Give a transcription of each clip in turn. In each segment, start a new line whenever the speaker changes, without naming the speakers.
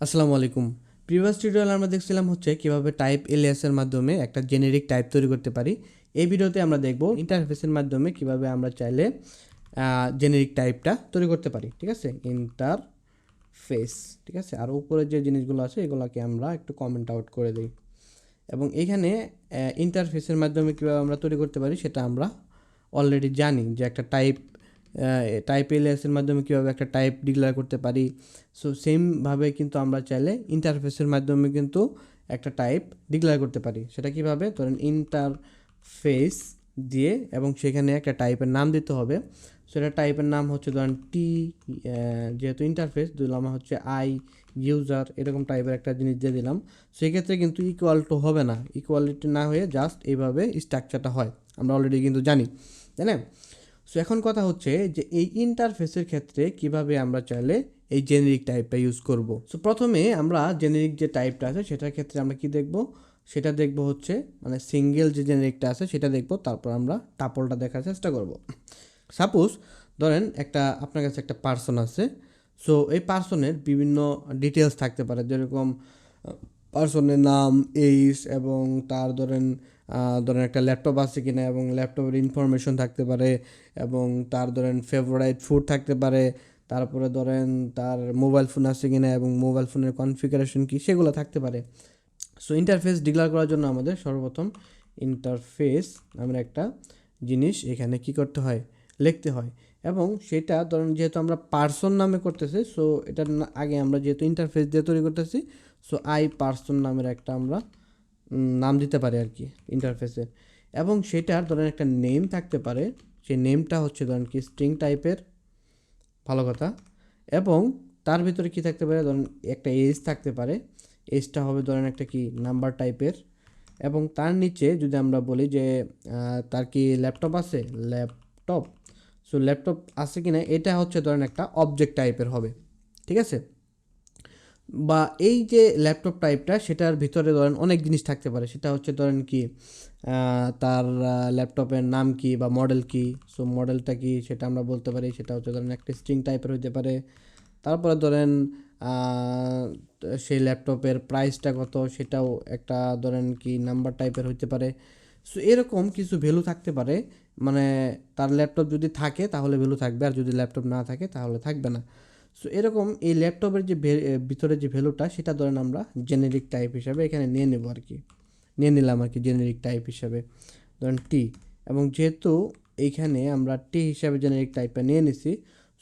আসসালামু আলাইকুম। প্রিভিয়াস টিউটোরিয়ালে আমরা দেখছিলাম হচ্ছে কিভাবে টাইপ এলিয়াসের মাধ্যমে একটা জেনেরিক টাইপ তৈরি করতে পারি। এই ভিডিওতে আমরা দেখব ইন্টারফেসের মাধ্যমে কিভাবে আমরা চাইলে জেনেরিক টাইপটা তৈরি করতে পারি। ঠিক আছে, ইন্টারফেস। ঠিক আছে, আর উপরে যে জিনিসগুলো আছে এগুলোকে আমরা একটু কমেন্ট আউট করে দিই। এবং এইখানে ইন্টারফেসের মাধ্যমে কীভাবে আমরা তৈরি করতে পারি সেটা আমরা অলরেডি জানি, যে একটা টাইপ এলিয়াসের মাধ্যমে কীভাবে একটা টাইপ ডিক্লেয়ার করতে পারি। সো সেমভাবে কিন্তু আমরা চাইলে ইন্টারফেসের মাধ্যমে কিন্তু একটা টাইপ ডিক্লেয়ার করতে পারি। সেটা কীভাবে, ধরেন ইন্টারফেস দিয়ে এবং সেখানে একটা টাইপের নাম দিতে হবে। সেটা টাইপের নাম হচ্ছে ধরেন যেহেতু ইন্টারফেস দিলাম হচ্ছে ইউজার, এরকম টাইপের একটা জিনিস দিয়ে দিলাম। সেক্ষেত্রে কিন্তু ইকুয়াল টু হবে না, ইকুয়ালিটি না হয়ে জাস্ট এইভাবে স্ট্রাকচারটা হয়, আমরা অলরেডি কিন্তু জানি, তাই না? সো এখন কথা হচ্ছে যে এই ইন্টারফেসের ক্ষেত্রে কিভাবে আমরা চাইলে এই জেনেরিক টাইপটা ইউজ করব। সো প্রথমে আমরা জেনেরিক যে টাইপটা আছে সেটার ক্ষেত্রে আমরা কি দেখব, সেটা দেখব হচ্ছে মানে সিঙ্গেল যে জেনেরিকটা আছে সেটা দেখব, তারপর আমরা টাপলটা দেখার চেষ্টা করব। সাপোজ ধরেন আপনার কাছে একটা পার্সন আছে। সো এই পার্সনের বিভিন্ন ডিটেলস থাকতে পারে, যেরকম পার্সনের নাম, এইজ, এবং তার ধরেন একটা ল্যাপটপ আছে কিনা এবং ল্যাপটপের ইনফরমেশন থাকতে পারে, এবং তার ধরেন ফেভারিট ফুড থাকতে পারে, তারপরে ধরেন তার মোবাইল ফোন আছে কিনা এবং মোবাইল ফোনের কনফিগারেশন কী সেগুলো থাকতে পারে। সো ইন্টারফেস ডিক্লেয়ার করার জন্য আমাদের সর্বপ্রথম ইন্টারফেস নামের একটা জিনিস এখানে কি করতে হয়, লিখতে হয়। এবং সেটা ধরুন যেহেতু আমরা পার্সন নামে করতেছি, সো এটার আগে আমরা যেহেতু ইন্টারফেস দিয়ে তৈরি করতেছি, সো পার্সন নামের একটা আমরা নাম দিতে পারি আর কি ইন্টারফেসের। এবং সেটার ধরেন একটা নেম থাকতে পারে, সেই নেমটা হচ্ছে ধরেন কি স্ট্রিং টাইপের, ভালো কথা। এবং তার ভিতরে কি থাকতে পারে, ধরেন একটা এজ থাকতে পারে, এজটা হবে ধরেন একটা কি নাম্বার টাইপের। এবং তার নিচে যদি আমরা বলি যে তার কি ল্যাপটপ আছে, ল্যাপটপ, সো ল্যাপটপ আছে কিনা এটা হচ্ছে ধরেন একটা অবজেক্ট টাইপের হবে। ঠিক আছে, বা এই যে ল্যাপটপ টাইপটা সেটার ভিতরে ধরেন অনেক জিনিস থাকতে পারে, সেটা হচ্ছে ধরেন কি তার ল্যাপটপের নাম কি বা মডেল কি, সো মডেলটা কি সেটা আমরা বলতে পারি, সেটা হচ্ছে ধরেন একটা স্ট্রিং টাইপের হতে পারে। তারপরে ধরেন সেই ল্যাপটপের প্রাইসটা কত সেটাও একটা ধরেন কি নাম্বার টাইপের হতে পারে। সো এরকম কিছু ভ্যালু থাকতে পারে, মানে তার ল্যাপটপ যদি থাকে তাহলে ভ্যালু থাকবে, আর যদি ল্যাপটপ না থাকে তাহলে থাকবে না। সো এরকম এই ল্যাপটপের যে ভিতরে যে ভ্যালুটা সেটা ধরেন আমরা জেনেরিক টাইপ হিসাবে এখানে নিয়ে নেব আর কি, নিয়ে নিলাম আর কি জেনেরিক টাইপ হিসাবে, ধরেন টি। এবং যেহেতু এইখানে আমরা টি হিসাবে জেনেরিক টাইপটা নিয়ে নিছি,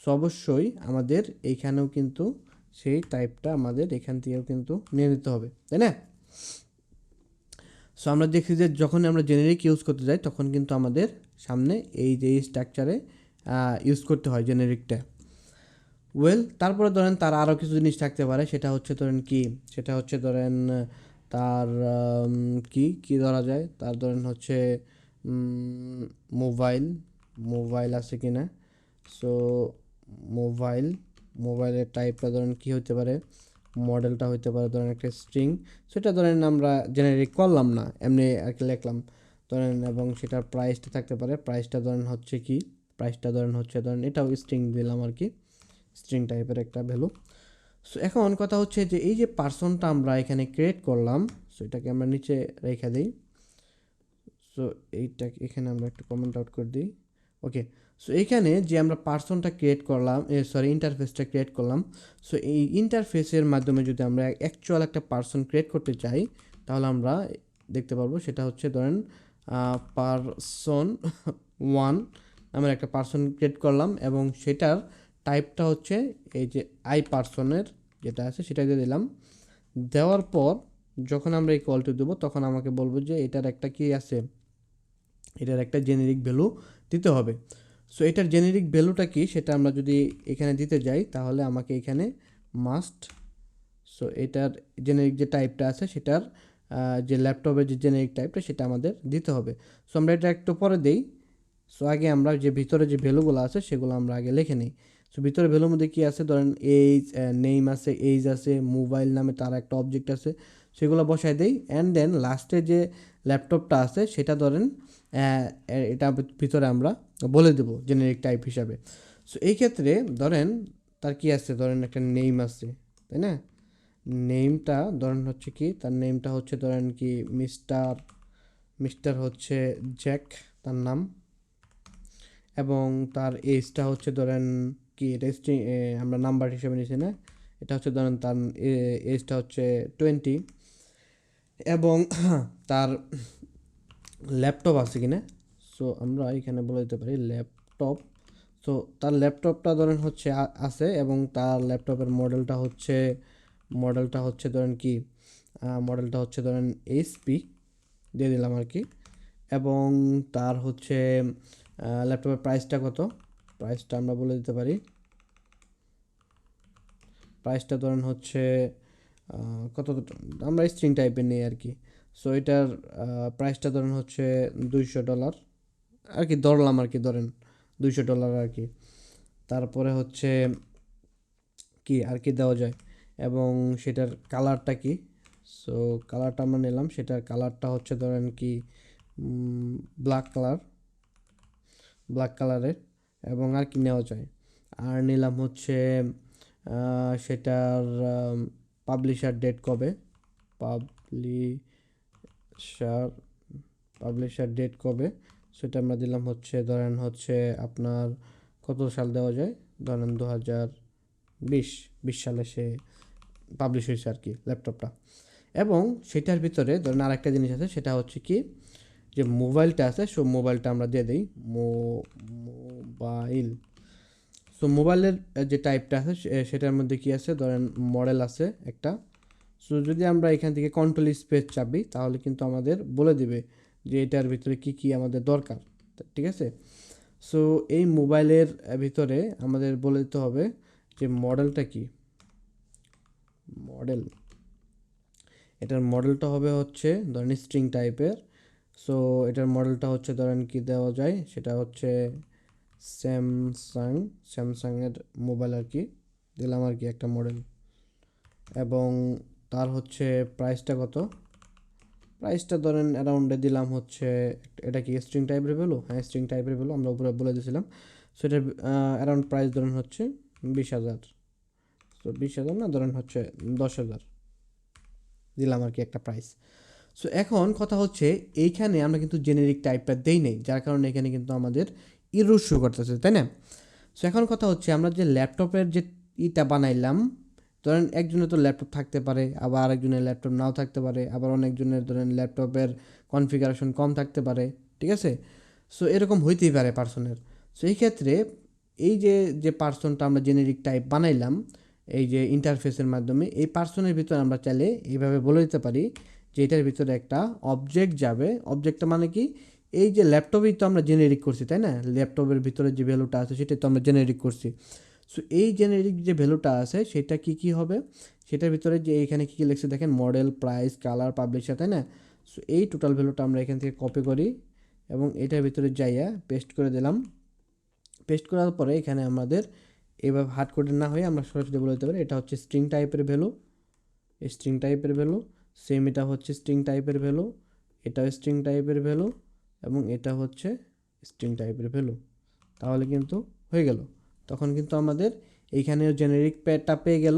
সো অবশ্যই আমাদের এইখানেও কিন্তু সেই টাইপটা আমাদের এখান থেকেও কিন্তু নিয়ে নিতে হবে, তাই না? সো আমরা দেখি যে যখন আমরা জেনেরিক ইউজ করতে যাই তখন কিন্তু আমাদের সামনে এই যে স্ট্রাকচারে ইউজ করতে হয় জেনেরিকটা। তারপরে ধরেন তার আরও কিছু জিনিস থাকতে পারে, সেটা হচ্ছে ধরেন কি, সেটা হচ্ছে ধরেন তার কি ধরা যায়, তার ধরেন হচ্ছে মোবাইল, মোবাইল আছে কি না। সো মোবাইলের টাইপটা ধরেন কি হতে পারে, মডেলটা হতে পারে ধরেন একটা স্ট্রিং, সেটা ধরেন আমরা জেনারেট করলাম না, এমনি আর কি লিখলাম ধরেন। এবং সেটার প্রাইসটা থাকতে পারে, প্রাইসটা ধরেন হচ্ছে কি, প্রাইসটা ধরেন হচ্ছে ধরেন এটাও স্ট্রিং দিলাম আর কি, স্ট্রিং টাইপের একটা ভ্যালু। সো এখন কথা হচ্ছে যে এই যে পার্সনটা আমরা এখানে ক্রিয়েট করলাম, সো এটাকে আমরা নিচে রেখে দিই। সো এইটা এখানে আমরা একটু কমেন্ট আউট করে দিই। ওকে, সো এইখানে যে আমরা পার্সনটা ক্রিয়েট করলাম, ইন্টারফেসটা ক্রিয়েট করলাম। সো এই ইন্টারফেসের মাধ্যমে যদি আমরা অ্যাকচুয়াল একটা পার্সন ক্রিয়েট করতে চাই তাহলে আমরা দেখতে পারবো, সেটা হচ্ছে ধরেন পার্সন 1 নামের একটা পার্সন ক্রিয়েট করলাম, এবং সেটার টাইপটা হচ্ছে এই যে পার্সনের যেটা আছে সেটা দিয়ে দিলাম। দেওয়ার পর যখন আমরা এই কলটি দেবো তখন আমাকে বলবো যে এটার একটা কি আছে, এটার একটা জেনেরিক ভ্যালু দিতে হবে। সো এটার জেনেরিক ভ্যালুটা কি সেটা আমরা যদি এখানে দিতে যাই তাহলে আমাকে এখানে মাস্ট, সো এটার জেনেরিক যে টাইপটা আছে সেটার যে ল্যাপটপের যে জেনেরিক টাইপটা সেটা আমাদের দিতে হবে। সো আমরা এটা একটু পরে দিই। সো আগে আমরা যে ভিতরে যে ভ্যালুগুলো আছে সেগুলো আমরা আগে লিখে নিই। সো ভিতরে ভ্যালুর মধ্যে কী আছে, ধরেন এইজ, নেম আছে, এইজ আছে, মোবাইল নামে তার একটা অবজেক্ট আছে, সেগুলো বসাই দেই। অ্যান্ড দেন লাস্টে যে ল্যাপটপটা আছে সেটা ধরেন এটা ভিতরে আমরা বলে দেবো জেনেরিক টাইপ হিসাবে। সো এই ক্ষেত্রে ধরেন তার কি আছে, ধরেন একটা নেম আছে, তাই না? নেমটা ধরেন হচ্ছে কি, তার নেমটা হচ্ছে ধরেন কি মিস্টার মিস্টার হচ্ছে জ্যাক তার নাম, এবং তার এজটা হচ্ছে ধরেন কি রেস্টিং আমরা নাম্বার হিসেবে নিয়েছি না, এটা হচ্ছে ধরেন তার এজটা হচ্ছে 20, এবং তার ল্যাপটপ আছে কিনা। সো আমরা এখানে বলে দিতে পারি ল্যাপটপ। সো তার ল্যাপটপটা ধরেন হচ্ছে আছে, এবং তার ল্যাপটপের মডেলটা হচ্ছে ধরেন কি মডেলটা হচ্ছে ধরেন এইচপি দিয়ে দিলাম আর কি। এবং তার হচ্ছে ল্যাপটপের প্রাইসটা কত, প্রাইসটা আমরা বলে দিতে পারি, প্রাইসটা ধরেন হচ্ছে কত, আমরা স্ট্রিং টাইপের নেই আর কি। সো এটার প্রাইসটা ধরেন হচ্ছে $200 আর কি, ধরলাম আর কি, ধরেন $200 আর কি। তারপরে হচ্ছে কি আর কি দেওয়া যায়, এবং সেটার কালারটা কি। সো কালারটা আমরা নিলাম, সেটার কালারটা হচ্ছে ধরেন কি ব্ল্যাক কালারের, এবং আর কি নেওয়া যায়, আর নিলাম হচ্ছে সেটার পাবলিশার ডেট কবে, পাবলিশার পাবলিশার ডেট কবে, সেটা আমরা দিলাম হচ্ছে ধরেন হচ্ছে আপনার কত সাল দেওয়া যায়, ধরেন 2020 সালে সে পাবলিশ হয়েছে আর কি ল্যাপটপটা। এবং সেটার ভিতরে ধরেন আরেকটা জিনিস আছে, সেটা হচ্ছে কি যে মোবাইলটা আছে, সো মোবাইলটা আমরা দিয়ে দিই মোবাইল। সো মোবাইলের যে টাইপটা আছে সেটার মধ্যে কি আছে, ধরেন মডেল আছে একটা। সো যদি আমরা এখান থেকে কন্ট্রোল স্পেস চাপি, তাহলে কিন্তু আমাদের বলে দিবে যে এটার ভিতরে কি কি আমাদের দরকার, ঠিক আছে। সো এই মোবাইলের ভিতরে আমাদের বলে দিতে হবে যে মডেলটা কি, মডেল, এটার মডেলটা হবে হচ্ছে ধরেন স্ট্রিং টাইপের। সো এটার মডেলটা হচ্ছে ধরেন কি দেওয়া যায়, সেটা হচ্ছে স্যামসাংয়ের মোবাইল আর কি, দিলাম আর কি একটা মডেল। এবং তার হচ্ছে প্রাইসটা কত, প্রাইসটা ধরেন অ্যারাউন্ডে দিলাম হচ্ছে, এটা কি স্ট্রিং টাইপের ভ্যালু, হ্যাঁ স্ট্রিং টাইপের ভ্যালু আমরা উপরে বলে দিয়েছিলাম। সো এটার অ্যারাউন্ড প্রাইস ধরেন হচ্ছে 20,000। তো 20,000 না, ধরেন হচ্ছে 10,000 দিলাম আর কি একটা প্রাইস। সো এখন কথা হচ্ছে এইখানে আমরা কিন্তু জেনেরিক টাইপটা দেই নেই, যার কারণে এখানে কিন্তু আমাদের ইরর শো করতেছে, তাই না। সো এখন কথা হচ্ছে আমরা যে ল্যাপটপের যে ইটা বানাইলাম, ধরেন একজনের তো ল্যাপটপ থাকতে পারে, আবার আরেকজনের ল্যাপটপ নাও থাকতে পারে, আবার অনেকজনের ধরেন ল্যাপটপের কনফিগারেশন কম থাকতে পারে, ঠিক আছে। সো এরকম হইতেই পারে পার্সনের। সো এই ক্ষেত্রে এই যে পার্সনটা আমরা জেনেরিক টাইপ বানাইলাম এই যে ইন্টারফেসের মাধ্যমে, এই পার্সনের ভিতরে আমরা চাইলে এইভাবে বলে দিতে পারি যে এটার ভিতরে একটা অবজেক্ট যাবে। অবজেক্টটা মানে কি, এই যে ল্যাপটপেই তো আমরা জেনারেট করছি, তাই না, ল্যাপটপের ভিতরে যে ভ্যালুটা আছে সেটা তো আমরা জেনারেট করছি। সো এই জেনারিক যে ভ্যালুটা আছে সেটা কি কি হবে, সেটার ভিতরে যে এখানে কী কী লিখছে দেখেন, মডেল, প্রাইস, কালার, পাবলিশার, তাই না। সো এই টোটাল ভ্যালুটা আমরা এখান থেকে কপি করি, এবং এটার ভিতরে যাইয়া পেস্ট করে দিলাম। পেস্ট করার পরে এখানে আমাদের এভাবে হার্ড কোডের না হয়ে আমরা সরাসরি বলে দিতে পারি এটা হচ্ছে স্ট্রিং টাইপের ভ্যালু, স্ট্রিং টাইপের ভ্যালু, সেম এটা হচ্ছে স্ট্রিং টাইপের ভ্যালু, এটাও স্ট্রিং টাইপের ভ্যালু, এবং এটা হচ্ছে স্ট্রিং টাইপের ভ্যালু। তাহলে কিন্তু হয়ে গেল, তখন কিন্তু আমাদের এইখানেও জেনেরিক প্যাডটা পেয়ে গেল,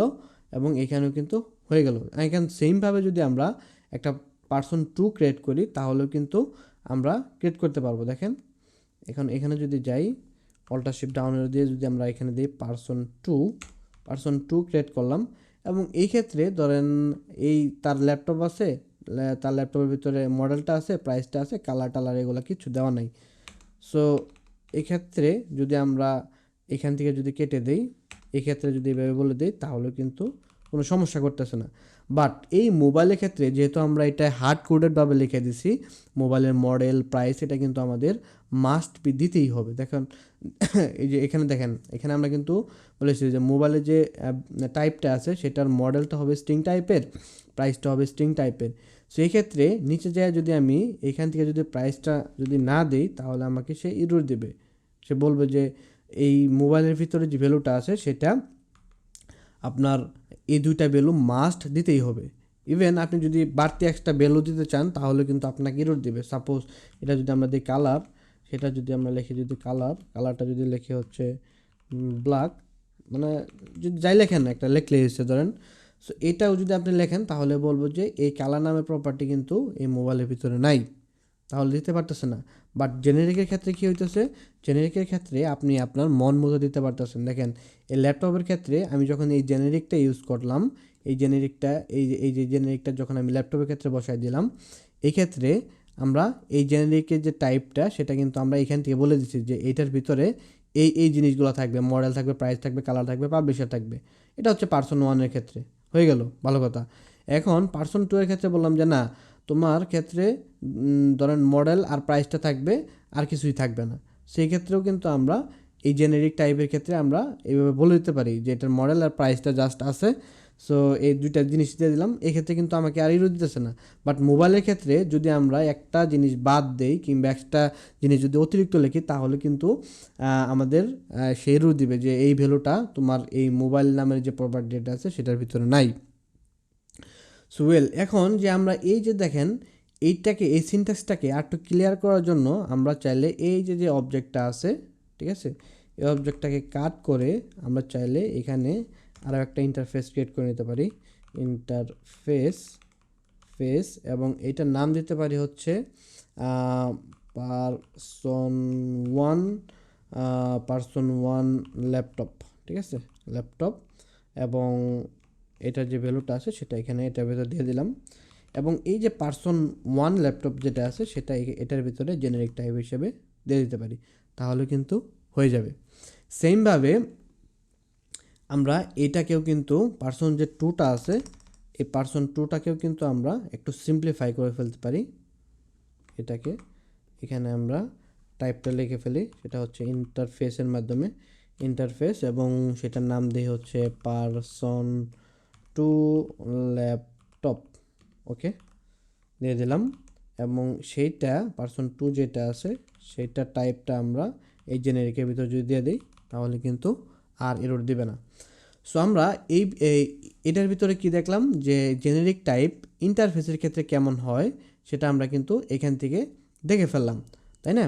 এবং এখানেও কিন্তু হয়ে গেল। এখানে সেমভাবে যদি আমরা একটা পার্সন 2 ক্রিয়েট করি, তাহলেও কিন্তু আমরা ক্রিয়েট করতে পারবো। দেখেন এখানে যদি যাই, অল্টার শিফট ডাউন দিয়ে যদি আমরা এখানে দিই পার্সন টু ক্রিয়েট করলাম, এবং এই ক্ষেত্রে ধরেন এই তার ল্যাপটপ আছে, তার ল্যাপটপের ভিতরে মডেলটা আছে, প্রাইসটা আছে, কালার টালার এগুলো কিছু দেওয়া নাই। সো এক্ষেত্রে যদি আমরা এখান থেকে যদি কেটে দিই, এক্ষেত্রে যদি এভাবে বলে দিই, তাহলে কিন্তু কোনো সমস্যা করতেছে না। বাট এই মোবাইলের ক্ষেত্রে যেহেতু আমরা এটা হার্ড কোডেডভাবে লিখে দিছি, মোবাইলের মডেল, প্রাইস, এটা কিন্তু আমাদের মাস্ট বি দিতেই হবে। দেখেন এই যে এখানে দেখেন, এখানে আমরা কিন্তু বলেছি যে মোবাইলের যে টাইপটা আছে সেটার মডেলটা হবে স্ট্রিং টাইপের, প্রাইসটা হবে স্ট্রিং টাইপের। সেই ক্ষেত্রে নিচে যায় যদি আমি এখান থেকে যদি প্রাইসটা যদি না দিই, তাহলে আমাকে সে ইরর দেবে, সে বলবে যে এই মোবাইলের ভিতরে যে ভ্যালুটা আছে সেটা আপনার এই দুইটা ভ্যালু মাস্ট দিতেই হবে। ইভেন আপনি যদি বাড়তি একটা ভ্যালু দিতে চান, তাহলে কিন্তু আপনাকে ইরর দেবে। সাপোজ এটা যদি আমরা দিই কালার, সেটা যদি আমরা লিখি, যদি কালারটা যদি লিখে হচ্ছে ব্ল্যাক, মানে যদি যাই লেখেন না, একটা লেখলে এসে ধরেন সো এটাও যদি আপনি লেখেন তাহলে বলবো যে এই কালার নামের প্রপার্টি কিন্তু এই মোবাইলের ভিতরে নাই, তাহলে দিতে পারতেছে না। বাট জেনেরিকের ক্ষেত্রে কী হইতেছে, জেনেরিকের ক্ষেত্রে আপনি আপনার মন মতো দিতে পারতেছেন। দেখেন এই ল্যাপটপের ক্ষেত্রে আমি যখন এই জেনেরিকটা ইউজ করলাম, এই জেনেরিকটা এই যে জেনেরিকটা যখন আমি ল্যাপটপের ক্ষেত্রে বসাই দিলাম, এই ক্ষেত্রে আমরা এই জেনেরিকের যে টাইপটা সেটা কিন্তু আমরা এখান থেকে বলে দিচ্ছি যে এইটার ভিতরে এই জিনিসগুলো থাকবে, মডেল থাকবে, প্রাইস থাকবে, কালার থাকবে, পাবলিশার থাকবে। এটা হচ্ছে পার্সন 1-এর ক্ষেত্রে হয়ে গেল, ভালো কথা। এখন পার্সন 2-এর ক্ষেত্রে বললাম যে না, তোমার ক্ষেত্রে ধরেন মডেল আর প্রাইসটা থাকবে, আর কিছুই থাকবে না। সেই ক্ষেত্রেও কিন্তু আমরা এই জেনেরিক টাইপের ক্ষেত্রে আমরা এইভাবে বলে দিতে পারি যে এটার মডেল আর প্রাইসটা জাস্ট আছে, সো এই দুইটা জিনিস দিয়ে দিলাম। এই ক্ষেত্রে কিন্তু আমাকে আর ইরো দিতেছে না। বাট মোবাইলের ক্ষেত্রে যদি আমরা একটা জিনিস বাদ দেই কিংবা একটা জিনিস যদি অতিরিক্ত লিখি তাহলে কিন্তু আমাদের সেই ইরো দিবে যে এই ভ্যালুটা তোমার এই মোবাইল নামের যে প্রপার্টিটা আছে সেটার ভিতরে নাই। সো ওয়েল, এখন যে আমরা এই যে দেখেন এইটাকে, এই সিনট্যাক্সটাকে আর একটু ক্লিয়ার করার জন্য আমরা চাইলে এই যে অবজেক্টটা আছে, ঠিক আছে, এই অবজেক্টটাকে কাট করে আমরা চাইলে এখানে আরও একটা ইন্টারফেস ক্রিয়েট করে নিতে পারি, ইন্টারফেস, এবং এইটার নাম দিতে পারি হচ্ছে পার্সন 1 ল্যাপটপ, ঠিক আছে, ল্যাপটপ, এবং এটার যে ভ্যালুটা আছে সেটা এখানে এটার ভিতরে দিয়ে দিলাম। এবং এই যে পার্সন 1 ল্যাপটপ যেটা আছে সেটা এটার ভিতরে জেনারিক টাইপ হিসেবে দিয়ে দিতে পারি, তাহলে কিন্তু হয়ে যাবে। সেমভাবে আমরা এটাকেও কিন্তু পার্সন যে 2টা আছে, এই পার্সন 2টাকেও কিন্তু আমরা একটু সিম্পলিফাই করে ফেলতে পারি। এটাকে এখানে আমরা টাইপটা লিখে ফেলি, সেটা হচ্ছে ইন্টারফেসের মাধ্যমে, ইন্টারফেস, এবং সেটার নাম দিয়ে হচ্ছে পার্সন 2 ল্যাপটপ, ওকে, দিয়ে দিলাম। এবং সেইটা পার্সন 2 যেটা আছে সেইটা টাইপটা আমরা এই জেনারিকের ভিতরে যদি দিয়ে দিই তাহলে কিন্তু আর এরর দিবে না। সো আমরা এটার ভিতরে কি দেখলাম যে জেনারিক টাইপ ইন্টারফেসের ক্ষেত্রে কেমন হয় সেটা আমরা কিন্তু এখান থেকে দেখে ফেললাম, তাই না?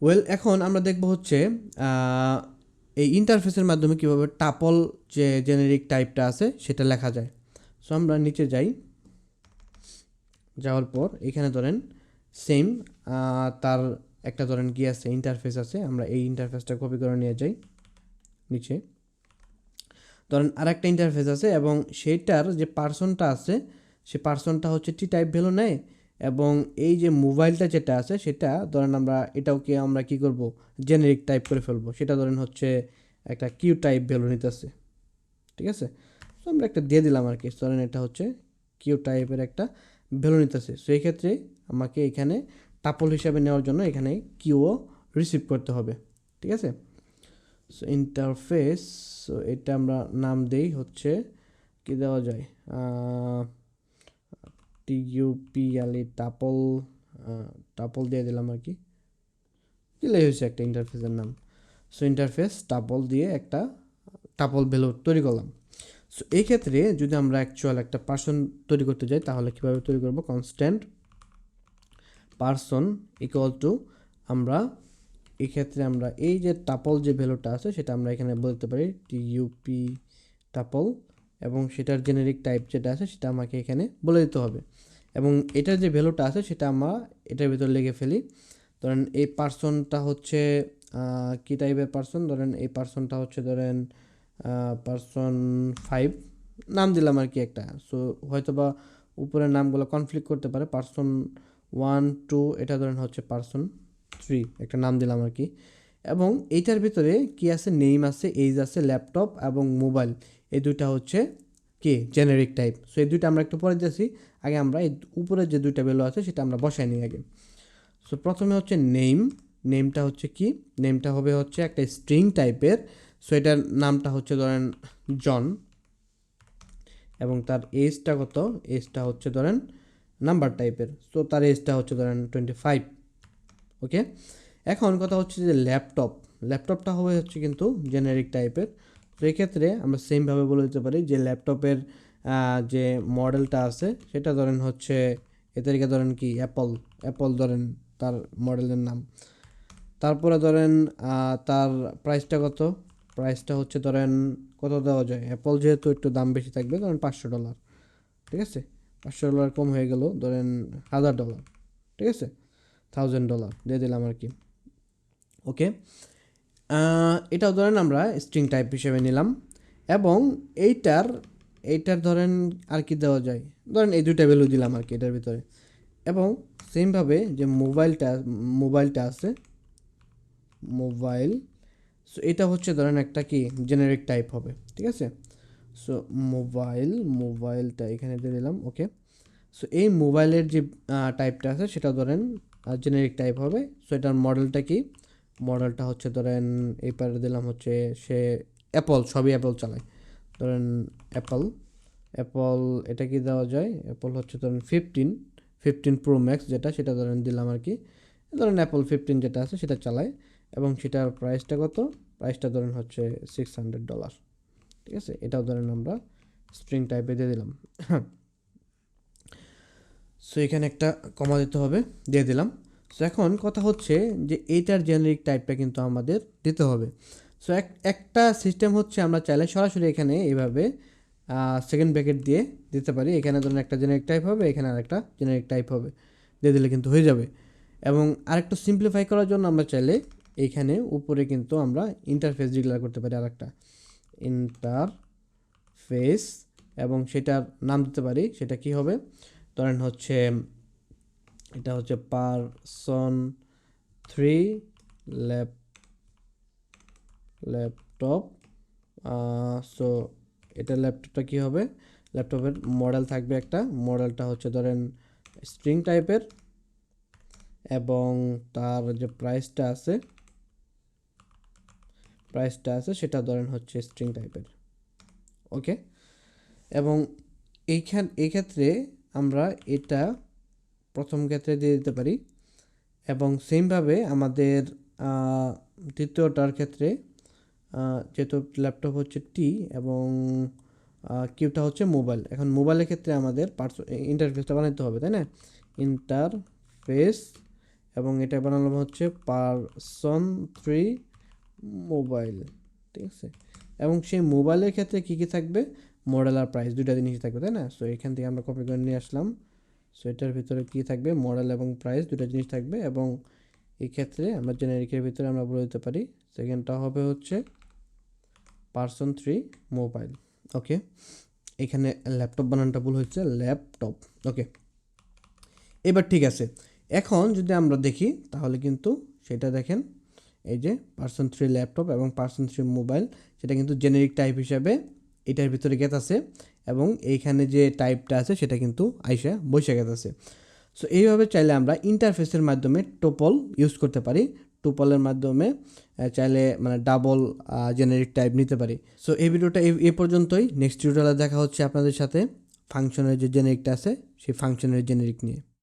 ওয়েল, এখন আমরা দেখব হচ্ছে এই ইন্টারফেসের মাধ্যমে কীভাবে টাপল যে জেনারিক টাইপটা আছে সেটা লেখা যায়। সো আমরা নিচে যাই, যাওয়ার পর এখানে ধরেন সেম তার একটা ধরেন কি আছে, ইন্টারফেস আছে, আমরা এই ইন্টারফেসটা কপি করে নিয়ে যাই নিচে। ধরেন আর একটা ইন্টারফেস আছে এবং সেইটার যে পার্সনটা আছে সে পার্সনটা হচ্ছে টি টাইপ ভ্যালু নেয়, এবং এই যে মোবাইলটা যেটা আছে সেটা ধরেন আমরা এটাওকে আমরা কি করব, জেনারিক টাইপ করে ফেলবো, সেটা ধরেন হচ্ছে একটা কিউ টাইপ ভ্যালু নিতেছে, ঠিক আছে। সো আমরা একটা দিয়ে দিলাম আর কি, ধরেন এটা হচ্ছে কিউ টাইপের একটা ভ্যালু নিতেছে। সো এই ক্ষেত্রে আমাকে এখানে টাপল হিসাবে নেওয়ার জন্য এখানে কিউও রিসিভ করতে হবে, ঠিক আছে। সো ইন্টারফেস, সো এটা আমরা নাম দেই হচ্ছে কি দেওয়া যায়, টিইউপিএলই টাপল দিয়ে দিলাম আর কি, দিলেই হয়েছে একটা ইন্টারফেসের নাম। সো ইন্টারফেস টাপল দিয়ে একটা টাপল ভ্যালু তৈরি করলাম। সো এই ক্ষেত্রে যদি আমরা অ্যাকচুয়াল একটা পার্সন তৈরি করতে যাই তাহলে কীভাবে তৈরি করব, কনস্ট্যান্ট পার্সন ইকুয়াল টু, আমরা এই ক্ষেত্রে আমরা এই যে টাপল যে ভ্যালুটা আছে সেটা আমরা এখানে বলতে পারি টিইউপি টাপল, এবং সেটার জেনারিক টাইপ যেটা আছে সেটা আমাকে এখানে বলে দিতে হবে, এবং এটার যে ভ্যালুটা আছে সেটা আমরা এটার ভিতরে লিখে ফেলি। ধরেন এই পার্সনটা হচ্ছে কী টাইপের পার্সন, ধরেন এই পার্সনটা হচ্ছে ধরেন পার্সন 5 নাম দিলাম আর কি একটা। সো হয়তো বা উপরের নামগুলো কনফ্লিক্ট করতে পারে, পার্সন 1 2 এটা ধরেন হচ্ছে পার্সন 3 একটা নাম দিলাম আর কি। এবং এইটার ভিতরে কি আছে, নেম আছে, এজ আছে, ল্যাপটপ এবং মোবাইল, এই দুইটা হচ্ছে কি জেনারিক টাইপ। সো এই দুইটা আমরা একটু পরে যাচ্ছি, আগে আমরা এই উপরের যে দুইটা ভ্যালু আছে সেটা আমরা বসাই নিই আগে। সো প্রথমে হচ্ছে নেমটা হচ্ছে কি, নেমটা হবে হচ্ছে একটা স্ট্রিং টাইপের। সো এটার নামটা হচ্ছে ধরেন জন, এবং তার এজটা কত, এজটা হচ্ছে ধরেন নাম্বার টাইপের, সো তার এজটা হচ্ছে ধরেন 25, ওকে। এখন কথা হচ্ছে যে ল্যাপটপটা হবে হচ্ছে কিন্তু জেনারিক টাইপের। তো এক্ষেত্রে আমরা সেমভাবে বলে দিতে পারি যে ল্যাপটপের যে মডেলটা আছে সেটা ধরেন হচ্ছে এদেরকে ধরেন কি অ্যাপল ধরেন তার মডেলের নাম। তারপরে ধরেন তার প্রাইসটা কত, প্রাইসটা হচ্ছে ধরেন কত দেওয়া যায়, অ্যাপল যেহেতু একটু দাম বেশি থাকবে ধরেন $500, ঠিক আছে, $500 কম হয়ে গেল ধরেন $1000, ঠিক আছে, $1000 দিয়ে দিলাম আর কি। ওকে, এটাও ধরেন আমরা স্ট্রিং টাইপ হিসেবে নিলাম, এবং এইটার ধরেন আর কি দেওয়া যায়, ধরেন এই দুইটা ভ্যালু দিলাম আর কি এটার ভিতরে। এবং সেমভাবে যে মোবাইলটা আছে, মোবাইল, সো এটা হচ্ছে ধরেন একটা কি জেনারিক টাইপ হবে, ঠিক আছে। সো মোবাইলটা এখানে দিয়ে দিলাম। ওকে, সো এই মোবাইলের যে টাইপটা আছে সেটা ধরেন জেনারিক টাইপ হবে। সো এটার মডেলটা কি, মডেলটা হচ্ছে ধরেন এই পারে দিলাম হচ্ছে সে অ্যাপল, সবই অ্যাপল চালায়, ধরেন অ্যাপল এটা কি দেওয়া যায়, অ্যাপল হচ্ছে ধরেন 15 প্রো ম্যাক্স যেটা, সেটা ধরেন দিলাম আর কি, ধরেন অ্যাপল 15 যেটা আছে সেটা চালায়, এবং সেটার প্রাইসটা কত, প্রাইসটা ধরেন হচ্ছে $600, ঠিক আছে। এটাও ধরেন আমরা স্ট্রিং টাইপে দিয়ে দিলাম। সো এখানে একটা কমা দিতে হবে, দিয়ে দিলাম। সো এখন কথা হচ্ছে যে এইটার জেনারিক টাইপটা কিন্তু আমাদের দিতে হবে। সো একটা সিস্টেম হচ্ছে আমরা চাইলে সরাসরি এখানে এইভাবে সেকেন্ড ব্র্যাকেট দিয়ে দিতে পারি, এখানে ধরুন একটা জেনারিক টাইপ হবে, এখানে আরেকটা জেনারিক টাইপ হবে, দিয়ে দিলে কিন্তু হয়ে যাবে। এবং আরেকটু সিম্পলিফাই করার জন্য আমরা চাইলে এইখানে উপরে কিন্তু আমরা ইন্টারফেস ডিক্লেয়ার করতে পারি, আরেকটা ইন্টারফেস, এবং সেটার নাম দিতে পারি, সেটা কি হবে, ধরেন হচ্ছে এটা হচ্ছে পারসন 3 ল্যাপটপ। সো এটা ল্যাপটপটা কি হবে, ল্যাপটপের মডেল থাকবে একটা, মডেলটা হচ্ছে ধরেন স্ট্রিং টাইপের, এবং তার যে প্রাইসটা আছে সেটা ধরেন হচ্ছে স্ট্রিং টাইপের। ওকে, এবং এই ক্ষেত্রে আমরা এটা প্রথম ক্ষেত্রে দিয়ে দিতে পারি, এবং সেমভাবে আমাদের দ্বিতীয়টার ক্ষেত্রে যেহেতু ল্যাপটপ হচ্ছে টি এবং কিউটা হচ্ছে মোবাইল, এখন মোবাইলের ক্ষেত্রে আমাদের ইন্টারফেসটা বানাতে হবে, তাই না, ইন্টারফেস, এবং এটা বানালাম হচ্ছে পারসন 3 মোবাইল, ঠিক আছে। এবং সেই মোবাইলের ক্ষেত্রে কী কী থাকবে, মডেল আর প্রাইস দুইটা জিনিস থাকবে, তাই না। সো এখান থেকে আমরা কপি করে নিয়ে আসলাম। সো এটার ভিতরে কী থাকবে, মডেল এবং প্রাইস দুটো জিনিস থাকবে, এবং এই ক্ষেত্রে আমরা জেনারিকের ভিতরে আমরা বলে দিতে পারি সেকেন্ডটা হবে হচ্ছে পারসন 3 মোবাইল। ওকে, এখানে ল্যাপটপ বানানটা ভুল হচ্ছে, ল্যাপটপ। ওকে, এবার ঠিক আছে। এখন যদি আমরা দেখি তাহলে কিন্তু সেটা দেখেন, এই যে পারসন 3 ল্যাপটপ এবং পারসন 3 মোবাইল, সেটা কিন্তু জেনারিক টাইপ হিসাবে এটার ভিতরে গেত আছে, এবং এইখানে যে টাইপটা আছে সেটা কিন্তু আইসা বসে গেত আছে। সো এইভাবে চাইলে আমরা ইন্টারফেসের মাধ্যমে টোপল ইউজ করতে পারি, টোপলের মাধ্যমে চাইলে মানে ডাবল জেনারিক টাইপ নিতে পারি। সো এই ভিডিওটা এই পর্যন্তই। নেক্সট টিউটোরিয়ালে দেখা হচ্ছে আপনাদের সাথে ফাংশনের যে জেনারিকটা আছে সেই ফাংশনের জেনারিক নিয়ে।